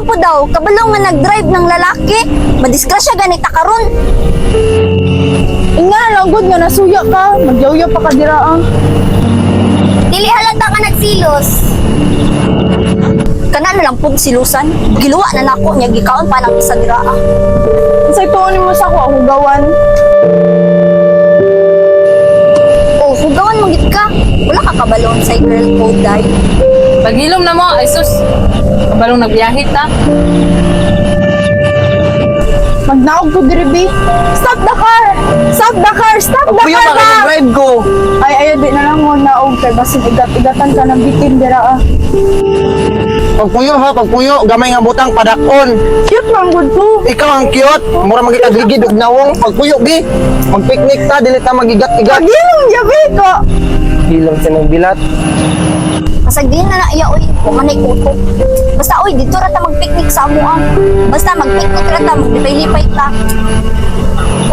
gwapo daw, kabalo nga nag-drive ng lalaki. Madisgrasya ganit ta karon. Nga lang good nga nasuya ka, magyawya pa ka dira ah. Dili halata ka nagsilos. Kana na lang pug silusan. Giluwa na nako nya gikaon pa ng isa dira. Unsay tuon mo sa ako hugawan? Oh, hugawan mo gid ka. Wala ka kabalon sa girl code dai. Paghilom na mo, ay sus. Kabalong nagbiyahe ta. Magnaog ko diri bi. Stop the car! Stop the car! Stop the Puyo car! pa kayo drive ko. Ay ayo di na lang mo naog kay basin igat-igatan ka ng bitin dira ah. Pagpuyo ha, pagpuyo. Gamay nga butang padakon. Cute man good ko. Ikaw ang cute. Mura magitagligid og nawong. Pagpuyo gi. Magpiknik ta, dili ta magigat-igat. Pagilong jabi ko. Hilom sa ng bilat. Kasag din na na iya oy, kumanay kuto. Basta oy, dito ra ta magpiknik sa amo ah. Basta magpiknik ra ta, maglipay-lipay ta.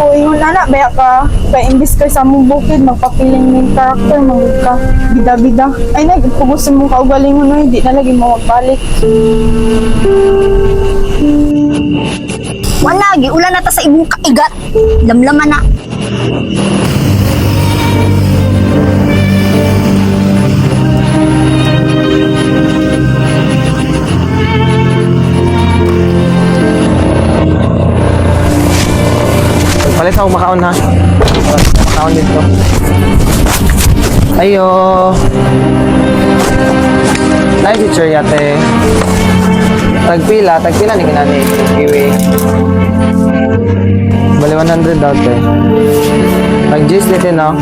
O ingon na baya ka. Kay imbis kay sa mong bukid magpapiling main character mangud ka. Bida-bida. Ay nagpugusin mo kaugalingon oy, di na lagi mo magbalik. Wala gi ulan na ta sa imong kaigat. Lamlaman na. Palit ako makaon ha. Makaon dito. Ayo. Nice picture yate. Tagpila ni kinani. Kiwi. Bali 100 daw te. Tag-juice dito no.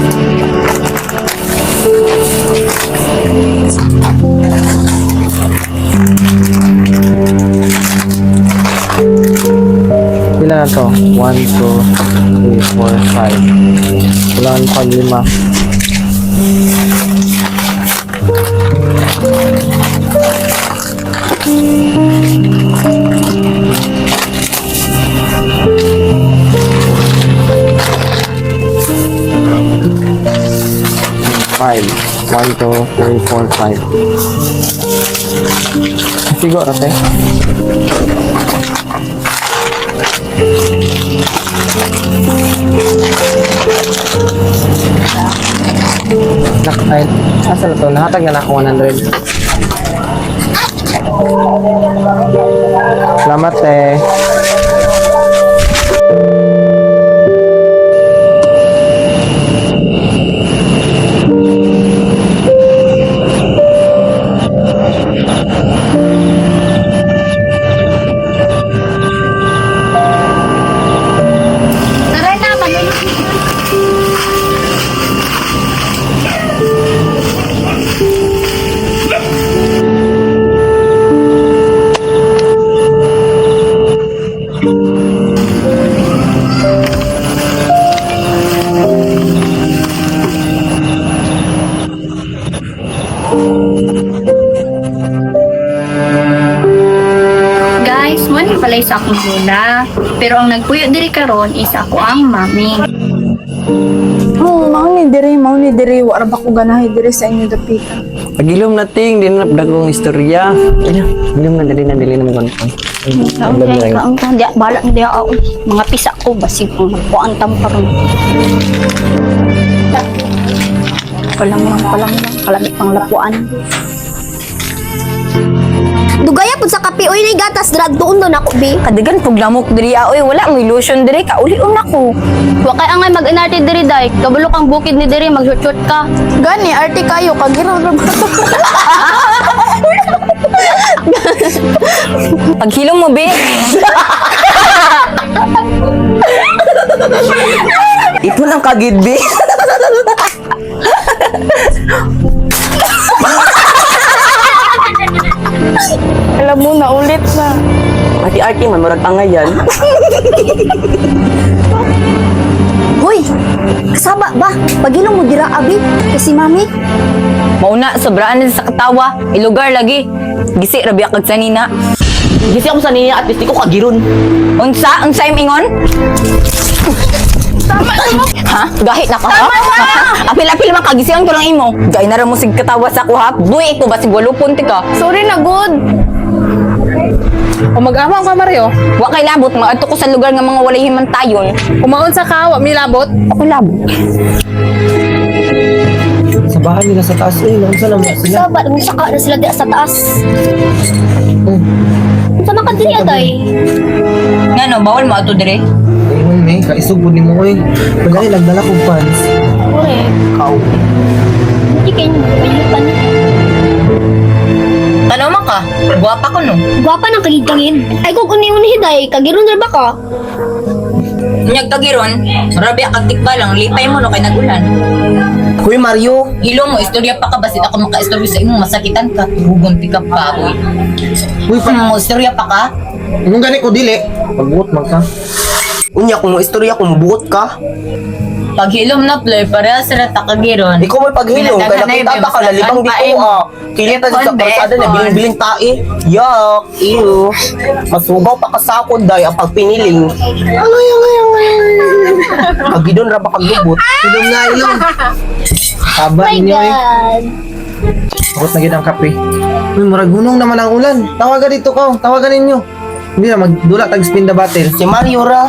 Pila na to? 1, 2, 3, 4, 5. Wala ang pag-lima. Five. 1, 2, 3, 4, 5. Siguro, te. Ay, asa na to? Nahatag na ako 100. Salamat eh. Tara na, manunod. Guys, mo ni pala isa akong lola. Pero ang nagpuyo diri karon is ako ang mami. Oh, mao ni diri wa ra ba ko ganahay diri sa inyo dapitan. Pagilom nating, di na dagong istorya. Ilom na dali na mga konton. Okay, kaang ka, di, bala na di ako. Mga pisa ko, basig kung magpuan tamparon. Palang lang, kalami pang lapuan. Dugaya pud sa kape, oy, nay gatas, drag doon doon ako, be. Kadigan pug lamok diri oy, wala mo illusion diri ka ulion ako. Wa kay angay mag-inarte diri day. Kabalo kang bukid ni diri mag-shoot ka. Gani arte kayo kagiraw ra ba? Paghilom mo be. Ito lang kagid, be. Alam mo na ulit na. Ati-ati man, murag pangayan. Hoy, kasaba ba? Pagilong mo dira, abi, kasi mami. Mauna sobraan na sa katawa, ilugar lagi. Gisi rabi kag sanina. Gisi ako sa niya at least di ko kagiron. Unsa im ingon? Tama na mo. Ha? Gahit na ka ha? Apil-apil man kagisihan ko lang imo. Gay na ra mo sig katawa sa ko ha. Buy ito basig walupon ti ka. Sorry na good. O mag-amang ka, Mario. Wa kay labot, maato ko sa lugar nga mga walay himantayon. Kumaon sa ka, wa may labot. Ako labot. Sa bahay nila sa taas eh. Nang saan naman sila? Sabat, musaka na sila di sa taas. Sama ka diri aday. Ngano, bawal mo ato dire? Ayun may, kaisugod ni mo eh. Pagay, nagdala kong pants. Correct. Kao. Hindi kayo nagpayutan. Tanaw man ka, guwapa ko no. Gwapa ng kagitangin. Ay kung uni-uni hiday, kagiron na ba ka? Nyag tagiron, rabi akag tikbalang, lipay mo no kay nagulan. Kuya Mario, Ilo mo, istorya pa ka, basit ako maka-istorya sa imo, masakitan ka, hugon ti ka pa, boy. Uy, Mo, istorya pa ka? anong gani ko dili? Pagbuot man ka. unya kung istorya kung mubuot ka. Pag hilom na play, pareha sila takagiron. Ikaw may paghilong, kaya nakita ta ka na libang dito ah. Kilita sa kalsada na biling-biling tae. Yak, iyo. Masubaw pa kasakod dahi ang pagpiniling. Angay. Pagidon ra ba kaglubot? Ilong nga, ilong. Haba My ninyo eh. God. Takot na gid ang kape. Uy, murag hunong naman ang ulan. Tawagan dito ka, tawagan ninyo. Hindi na, magdula tag spin the battle. Si Mario ra.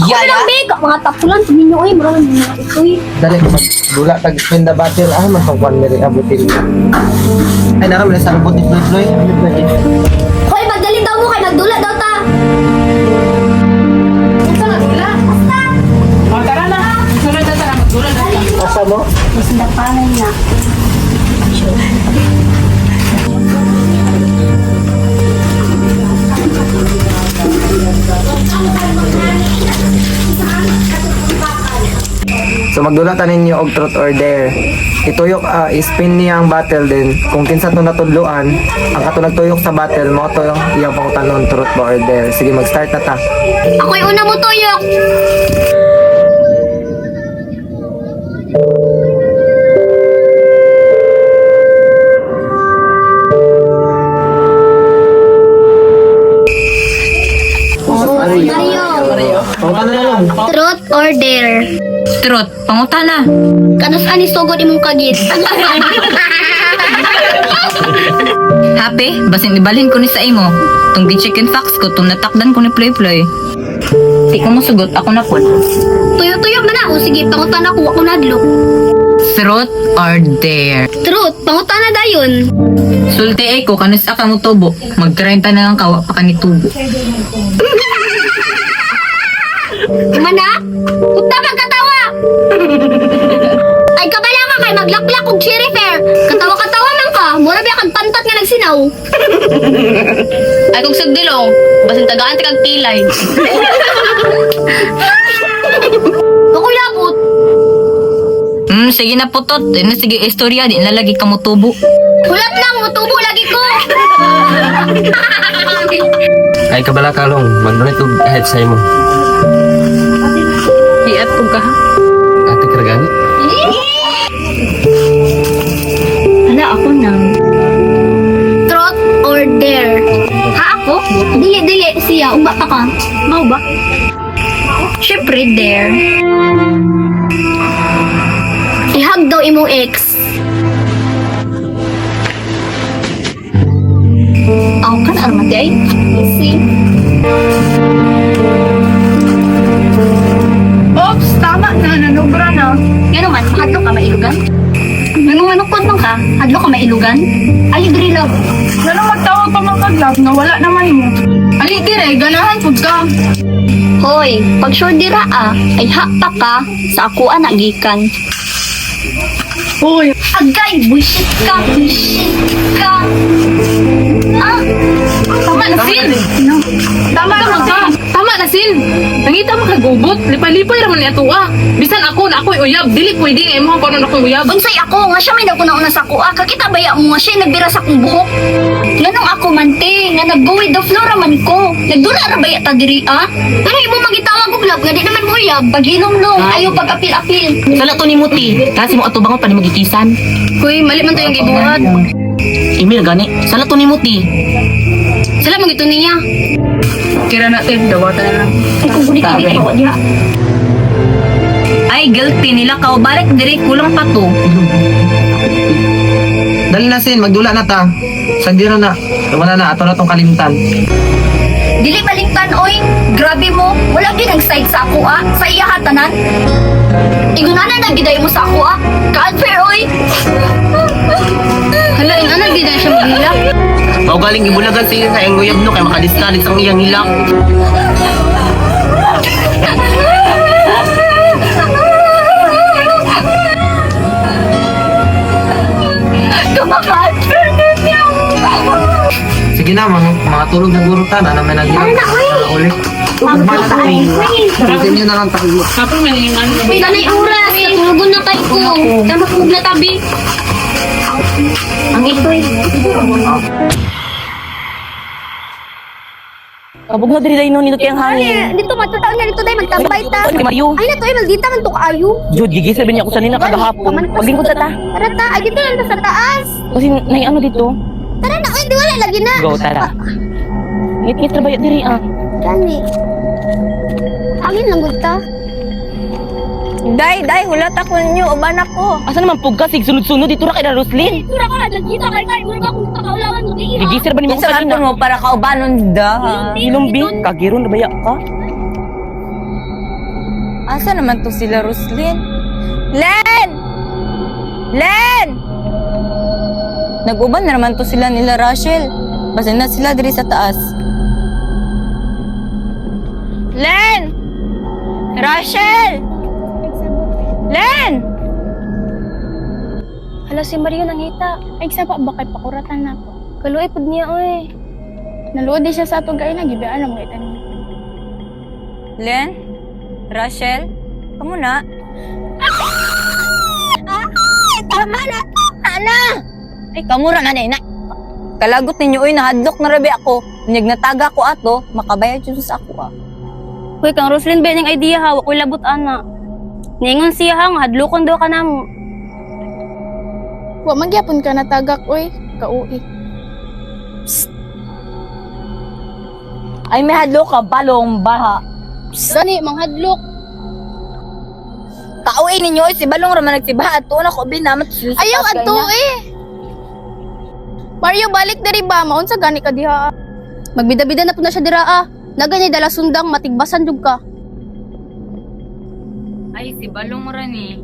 Yala. Beka, mga tapulan, tuminyo ay, maraming mga itoy. Dali, magdula tag spin the battle. Ah, masangkwan na rin abutin. Ay, nakamala sa abot ni Floy. Hoy, magdali daw mo, kay magdula daw ta. Asa na, dula? O, tara na. Sunod na tara, magdula na. Asa mo? Mas dapanan na. So magdula ta ninyo og truth or dare. Ituyok spin niya ang battle din. Kung kinsa to natudluan, ang ato nagtuyok sa battle mo to iyang pangutanon truth ba or dare. Sige mag-start na ta. Ako'y una mo tuyok. Mario, Pangutan na lang. truth or dare? Trot, pangutana. Kanos ani sugod imong kagit? Happy, basin ibalhin ko ni sa imo. Tung di chicken fox ko, tung natakdan ko ni Ploy. Di ko mo sugot, ako na po. Tuyo-tuyo man ako. Sige, pangutan ako. Ako nadlok. Truth or dare? Truth, pangutan na dayon. Sulti ko, kanus ka mo tubo. Mag-30 na lang kawa pa ka ni tubo. Mana? Punta magkatawa! Ay, kabala ka kay maglaklak og cherry fair. Katawa-katawa man ka. Mura biya kag pantat nga nagsinaw. Ay kung sagdilong, basin tagaan ti kag kilay. Ako labot. Sige na putot. Sige, istorya, di nalagi ka mo tubo. Hulat lang, mutubo lagi ko. Ay kabala kalong, mag-donate og ahead sa imo. Iat po ka, ha? Ate karagani. Hala, ako na. Truth or dare? Ha, ako? Dili, siya. Umba pa ka. Mau ba? Syempre, dare. Ihag daw imong ex. Ako ka na armati ay. Easy. Oops, tama na, nanubra na. Yan naman, hadlo ka mailugan? Manunganukod nung ka, hadlo ka mailugan? Ay, diri love. Ganun magtawag pa mga kaglab na wala naman mo. Ali, dire, ganahan po ka. Hoy, pag sure dira ay hakpa ka sa ako anagikan. Uy, Agay, bullshit ka. Tama na, Sin! Tama na ka! Tama na, Sin! Nangita mo kagubot, lipay-lipay raman ni atua. Bisan ako na ako'y uyab, dili pwede nga mo kung ano ako'y uyab. Unsay ako nga siya may naguna-una sa kuha. Kakita baya mo nga siya nagbira sa kong buhok. Nganong ako man te, nga nag-go with the flow raman ko. Nagdula ra baya ta diri Ano imo magitawag og love nga di naman mo uyab. Pagilom-lom, ayaw pag-apil-apil. Sala to ni Muti. Kasi mo atubangon pa ni magikisan. Hoy, mali man to yung gibuhat. Emil gani. Sala to ni Muti. Sala mo gito niya. Kira natin, dawatan na lang. Ay, kung kulit hindi ko niya. Ay, guilty nila ka. Balik diri, kulang pa to. Dali na sin, magdula na ta. Sandira na. Wala na, ato na tong kalimtan. Dili balingtan, oy. Grabe mo. Wala din ang side sa ako, ah. Sa iya hatanan. Igunanan na giday mo sa ako, ah. Ka-unfair, oy. Hala, ina na, di na siya maghilak. Mao galing ibulagan siya sa iyang uyab no kay makadistalis ang iyang hilak. Kumaka-unfair din niya. Sige na, mga tulog na guro ta na naman naghilak. Ulit. Pwede nyo na lang tayo. Kapag may ano na ba? Ganay oras, natulugon na tayo ko. Tama ko na tabi. Ang ito'y. Kabog na diri no nindot kayang hangin. Dito, matataon na dito dahil magtambay ta. Ay Mario. Ay, na to, ay, maldita man to kaayo. Jud gigi sabi niya ako sanina kagahapon. Maglingkod ta ta. Tara ta, ay, dito lang ta sa taas. Kasi nay ano dito? Tara na, ay, di wala lagi na. Go tara. Ngit trabayo diri ah. Gani. Hangin lang gud ta. Day, hulat ako ninyo, uban ako. Asa naman pugka sig sunod-sunod dito ra kay Roslyn. Tura ka, nagkita kay mura ka kung kakaulawan mo. Gigi sir ba ni mo Sa sanina? mo para kaubanon da. Ilumbi kagiron na baya ka. Asa naman to sila, Roslyn? Len! Len! Nag-uban na naman to sila nila, Rachel. Basta na sila diri sa taas. Len! Rachel! Len! Hala, si Mario nangita. Ay, sa pa bakay pakuratan na ako. Kaluay pod niya, oy. Naluod di siya sa atong kain, nagibiyaan na mga itan. Len? Rachel? Kamu na? Tama na! Ana! Ay, kamura na na. Kalagot ninyo, oy, nahadlok na rabi ako. Nyag nataga ko ato, makabayad yun sa ako ah. Uy, kang Roslyn ba yung idea ha? Wakoy labot, ana. Ningon siya hang, hadlokon daw ka na mo. Wa magyapon ka na tagak, oy. Kauwi. Ay, may hadlok ka, balong baha. Gani, manghadlok. Kauwi ninyo, oy, si balong raman nagsibaha. Ato na ko, binamat. Ayaw, ato eh. Mario, balik diri ba? Maun sa gani ka diha. Magbida-bida na po na siya dira ah. Nagani dala sundang matigbasan jud ka. Ay, si Balong ra ni.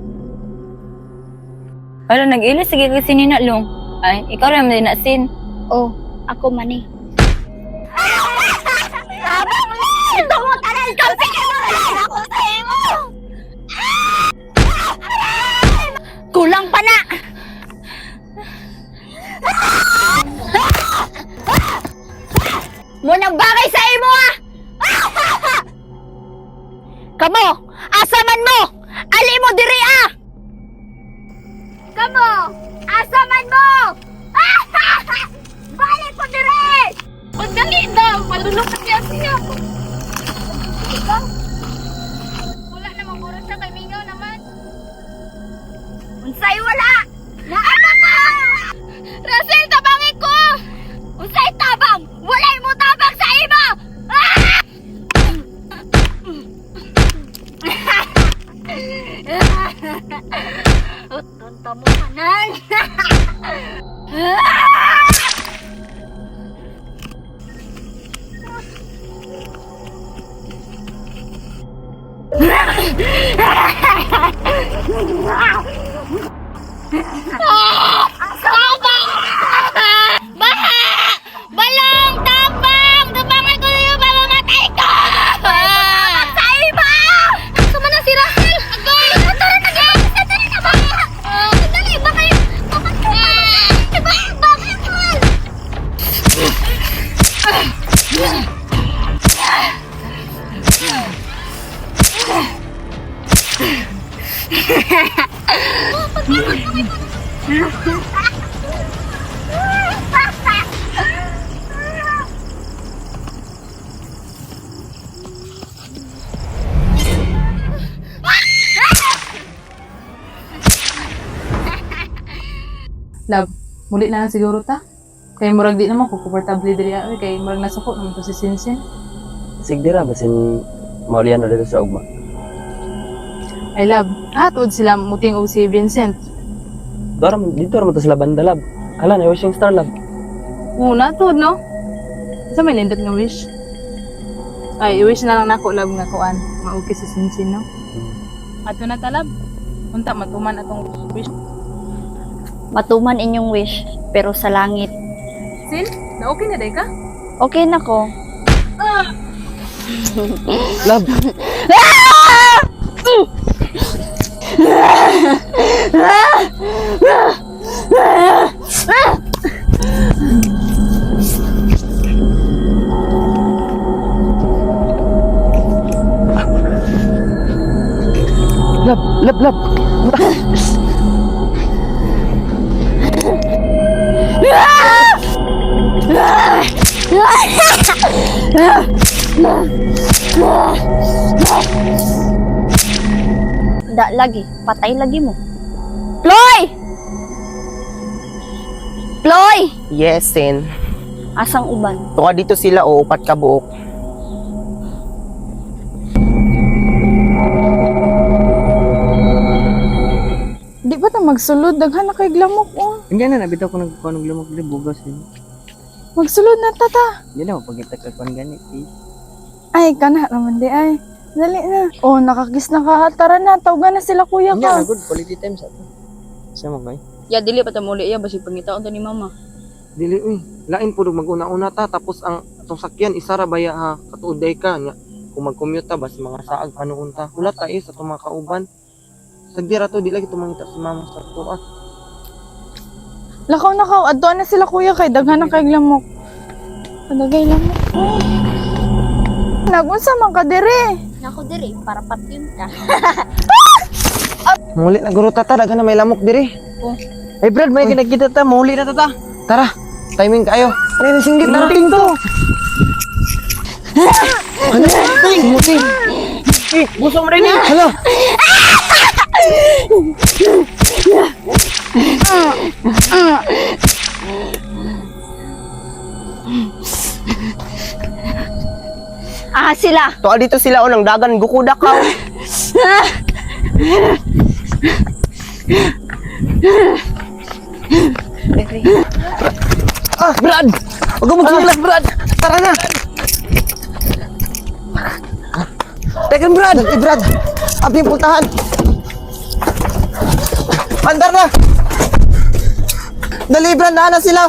Hala, nag-ilis, sige kasi nina, Long. Ay, ikaw rin din na, Sin. Oh, ako man eh. Kulang pa na! Munang bagay sa imo ah! Kamo! Asa man mo! Ali mo diri ah! Kamo! Asa man mo! Balik ko diri! Pagdali daw, malulok na siya siya. Wala namang oras na kay Mingaw naman. Unsay wala! Naama ka! Russell, tabangin ko! Unsay tabang! Walay mo tabang sa imo! Utunta mo manan! Tabang! Baha! Balong! Tabang! Tabangan ko yung mamamatay ko! Tabang sa iba! Sama na si Russell! Agoy! Tara na ga! Tara na ba? Dali! Baka yung... Diba? Bakit mo? Love, muli na lang siguro ta. Kay murag di naman ko komportable diri ay kay murag nasuko naman to si Sinsin. Sigdira basin maulian na dito sa ugma. Ay love, atod sila muting og si Vincent. Dito ra man to sila banda lab. Hala na wishing star lab. Una to, no? Sa may nindot nga wish. Ay, wish na lang nako lab nga kuan. Maukis sa sinsin, no? Ato na talab. Unta matuman atong wish. Matuman inyong wish, pero sa langit. Sin, na okay na day ka? Okay na ko. Love. Love. Da lagi, patay lagi mo. Ploy! Ploy! Yes, Sin. Asang uban? Tuka dito sila o upat ka buok. Di ba ta magsulod? Daghan na kay glamok, oh. Hindi na, nabitaw ko nagkuhan ng lamok di bugas yun. Magsulod na tata. Hindi na, pagkita ka kuhan gani. Ay, kana naman di ay. Dali na. Oh, nakakis na ka. Tara na, tawagan na sila kuya Hindi ka. na, good quality time sa ito. Sama kayo. Ya dili pa ta muli ya basig pangitaon to ni mama. Dili uy, lain pud mag-una-una ta tapos ang atong sakyan isara baya ha katuoday ka nya. Kung mag-commute ta bas mga saag panuon ta. Wala ta sa itong mga kauban. Sagdira to di lagi tumangita si mama sa to ah. Lakaw. Adto na sila kuya kay. Daghan na kay glamok. Dagay lamok. Oh. Nagunsa man ka dire. Nako diri, para patyon ka. Muli na guro ta dagan na may lamok diri. Ay, Brad, may kinakita ta. Muli na ta. Tara, timing kayo. Ay, nasinggit na Muting to. Ano? Muting. Gusto mo rin eh. Hala. Ah, sila. Tuka dito sila o ng dagan. Gukudak ka. Brad! Huwag mo magsilas, Brad! Tara na! Tekan, Brad! Brad! Abi yung puntahan! Andar na! Dali, Brad! Naana sila!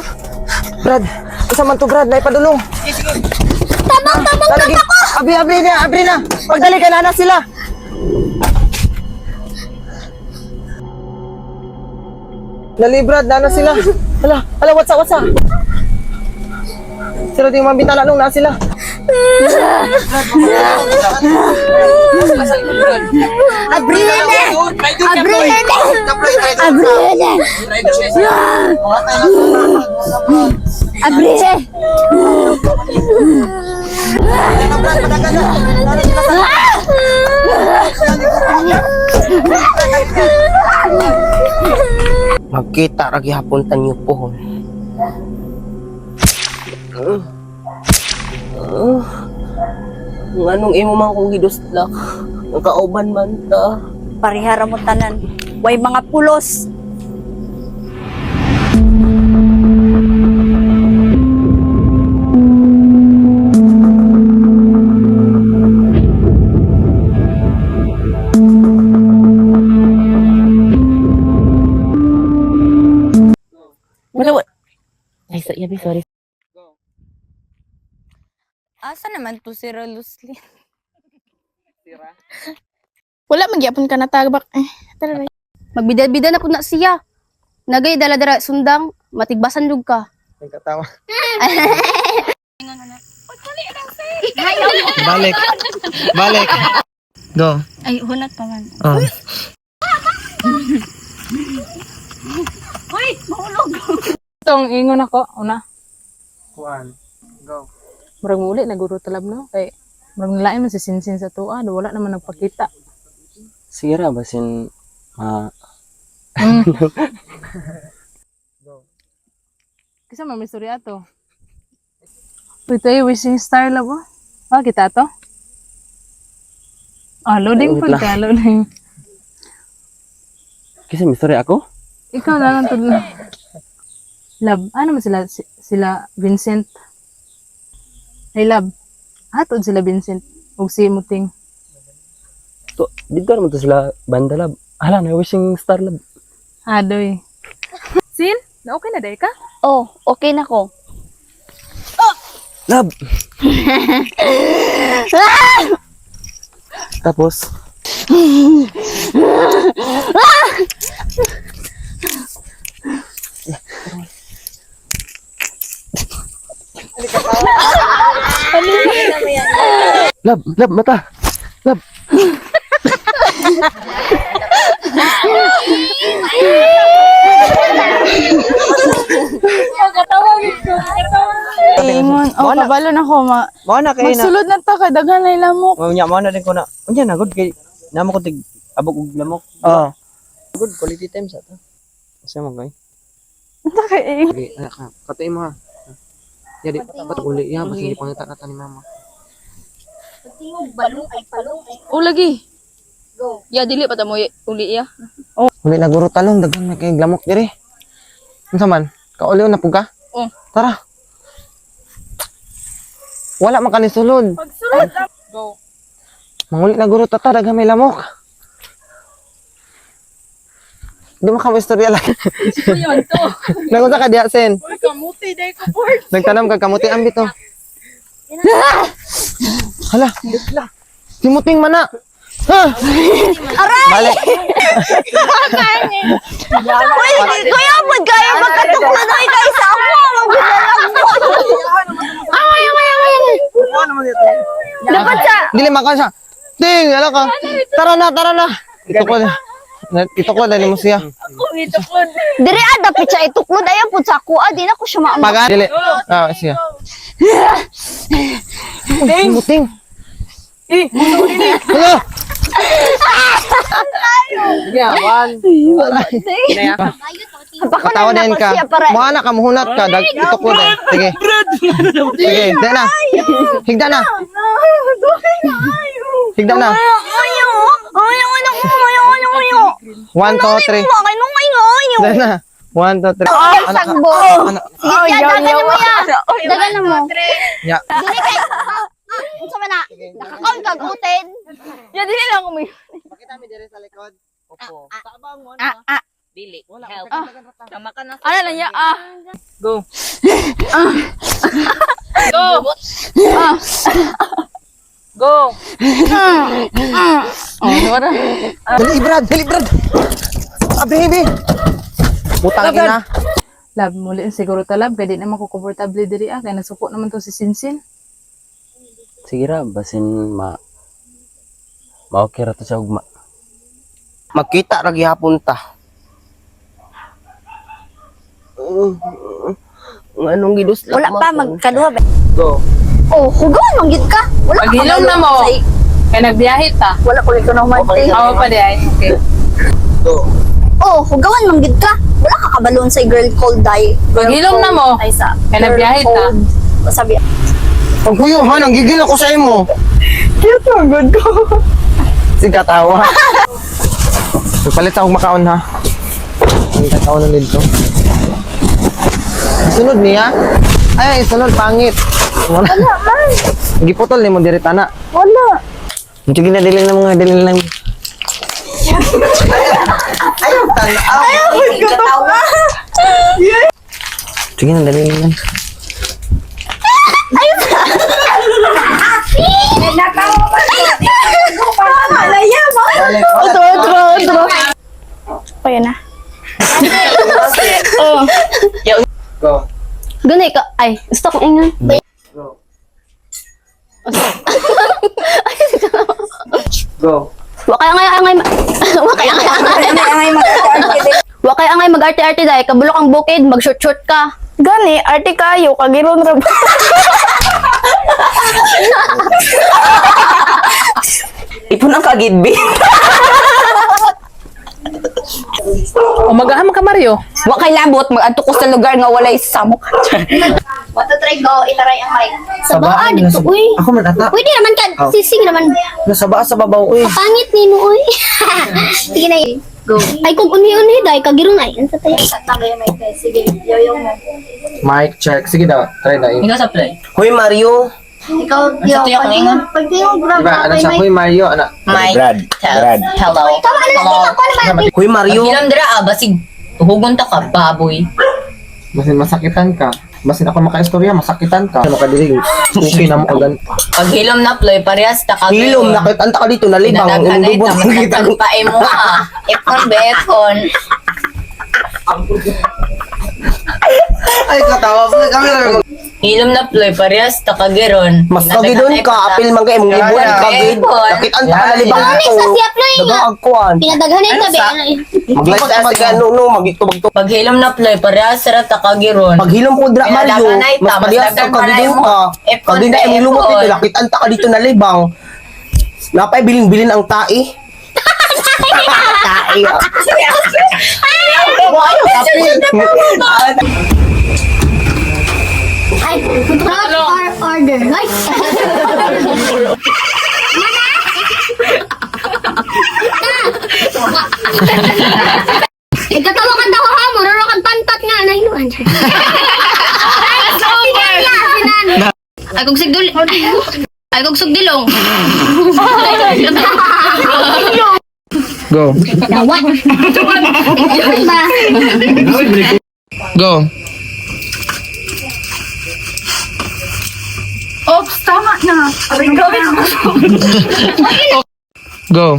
Brad! Isa man to, Brad! Naipadulong! Tabang! Abri na! Pagdali ka, naana sila! Dali, Brad! Naana sila! Hala, what's up? Sila di yung mga bintana nung nasa sila. Magkita ragi hapon tanyo po. Nganong imo man kong giduslak. Ang kauban man ta. Parihara mo tanan. Way mga pulos. Ay, sorry. Asa naman to si Rolusli? Wala, magyapon ka na tagbak. Tara. Magbida-bida na po na siya. Nagay dala-dala sundang, matigbasan lug ka. Nagkatawa. Balik. Go. Ay, hunat pa man. Oh. Itong ingon ako, una. Juan. Go. Murag muli, naguro talab no. Kay, murag nalain man si Sinsin sa tuwa. Wala naman nagpakita. Sige ra, basin Kasi mamistorya to. Ito yung wishing star love oh. Ah, kita to? Ah, loading po ka, loading. Kasi may story ako? Ikaw na lang to. Love, ano man sila Vincent? Hey, love. Hatod sila Vincent. Ug si Muting. To, dito naman to sila banda lab. Hala, na wishing star lab. Adoy. Sin? Na okay na day ka? Oh, okay na ko. Lab. Tapos, lab, mata. Lab. Ingon, oh, kabalo na ko, Mo na kay na. magsulod na ta, kay daghan na yung lamok. Mo na din ko na. Unya na good kay namo ko tig abog og lamok. Good quality time sa ta. Asa mo kay? Ito kay Sige, anak ka. Katuin mo ha. Ya, di pa uli. Ya, basta hindi pangita ka ni mama. O lagi. Go. Ya dili pa ta mo uli ya. Uli na guro talong, daghan may kay lamok diri. Unsa man? Kauliw na pug ka? Oh. Tara. Wala man kani sulod. Go. Manguli na guro tata, daghan may lamok. Di mo ka istorya lang. Yun to. Nagunta ka diha sen. kamuti, day ko board. Nagtanam ka kamuti ambit to. Hala. Si Muting mana. Ha? Balik. Kuya, pud kayo magkatuklod ay kay sa ako. Dapat sa Dili makan siya. Ting, ala ka. Tara na. Ito ko dali mo siya. dire dapit siya ituklod ayan pud sa ako. Di na ko siya maama. Paga dili. Ah, siya. Ting, Muting. Hello. Patawa din ka. Mga na kamuhunat ka. Ito ko din. Sige. Sige, higda na. Higda na. Higda na. Ayo. 1, 2, 3. Higda na. 1, 2, 3. Sagbo. Sige, dagan mo ya. Dagan mo. Ya. Dili kay unsa man na? Nakakaon kag uten. Ya dili lang ko may. Pakita mi dire sa likod. Opo. Dili. Help. Tama ka na. Ano lang ya ah. Go. Go. Go. Oh, wala. Dali, Brad. Baby. Butang ina. Love, muli siguro talab. Kaya di naman ko komportable diri kaya nasuko naman to si Sinsin. sige ra, basin ma-okay ra to sa ugma. Magkita ra gihapon ta. Anong gidus Wala pa magkaduha ba? Go. Oh, hugaw man gid ka. Wala ka Paghilom na mo. Kaya nagbiyahe ta. Wala ko lang kuno man. Oo pa di ay. Okay. Go. Oh, hugawan man gid ka. Wala ka kabalon sa girl called die. Paghilom na mo. Ay sa. Kaya nagbiyahe ta. Sabi, Pag kuyo ha, nanggigil ako sa imo. Cute ang good ko. Sige, tawa. Palit akong makaon ha. Ang kataon na dito. Sunod niya. Ay, sunod, pangit. Wala man. Giputol ni mo dirita na. Wala. Sige na, dilin na mga dilin lang. Sige na, dilin lang. Otro. Paya na. Go. ganay ka. Ay, gusto kong ingan. Go. Wakay angay mag-arte-arte dahil kabulok ang bukid, mag-short-short ka. Gani, arte kayo, kagiron ra. Ipon ang kagidbi. O mag-aham ka Mario. Wakay labot, mag-adto ko sa lugar nga walay samok. What to try go, itaray ang mic. Sa baa, Sabaan, dito, uy. Ako man ata. Pwede naman ka, sisig naman. Nasa baa sa babaw eh. Pangit ni mo, uy. Sige na yun. Go. Ay, kung uni-uni, dahil kagirong ay. Ano sa tayo? Tagay may test. Sige, yoyo mo. Mic check. Sige daw, try na. Ikaw sa play. Hoy Mario. Ikaw, Ano sa tuyo kang ingon? Pag tingog grab Diba, ano siya? Hoy Mario, ano? Mike. Brad. Brad. Hello. Tama na lang, ako naman. Hoy Mario. Pag dira basig tuhugon ta ka, baboy. Basin masakitan ka. Basin ako makaistorya, masakitan ka. Ano ka dili? Okay na mo agad. Pag hilom na ploy, parehas ta ka. Hilom, nakitanta ka dito, nalibang. Nadaghan na ito, Umudubot, nakita ko. matagpan pa mo ha. Ipon bekon. Ay, katawa po. Camera. Hilom na ploy, parehas ta kagiron. Mas kagidon ka, apil man kayo, mong libon, kagid. Nakitanta ka, nalibang dito. Nagagkuhan. Pinadaghan na yung gabi. Mag-live sa sige, no, magitubag to. Pag hilom na ploy, parehas ra ta kagiron. Pag hilom po dra Mario, Pinadaghan na ito, mas palihas mas ka daghan kagidon pa ka. na imo. Pag hindi Ipon, ay lumot dito, ipon. nakitanta ka dito nalibang. Napay biling-bilin ang tai. Tai. Ay, order. Ay. Ikatawakan daw ha, mururo kang pantat nga na inuan. Ay, kung sigdul... Ay, kung sugdilong. Go. Dawat. Ba? Go. Oops, tama na. Aray, gawin ko. Go.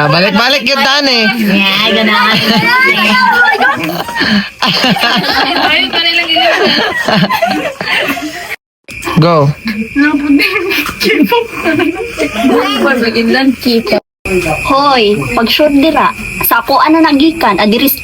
Balik-balik yung daan eh. Go. Hoy, pag short dira, sa ako ano nagikan, adiris,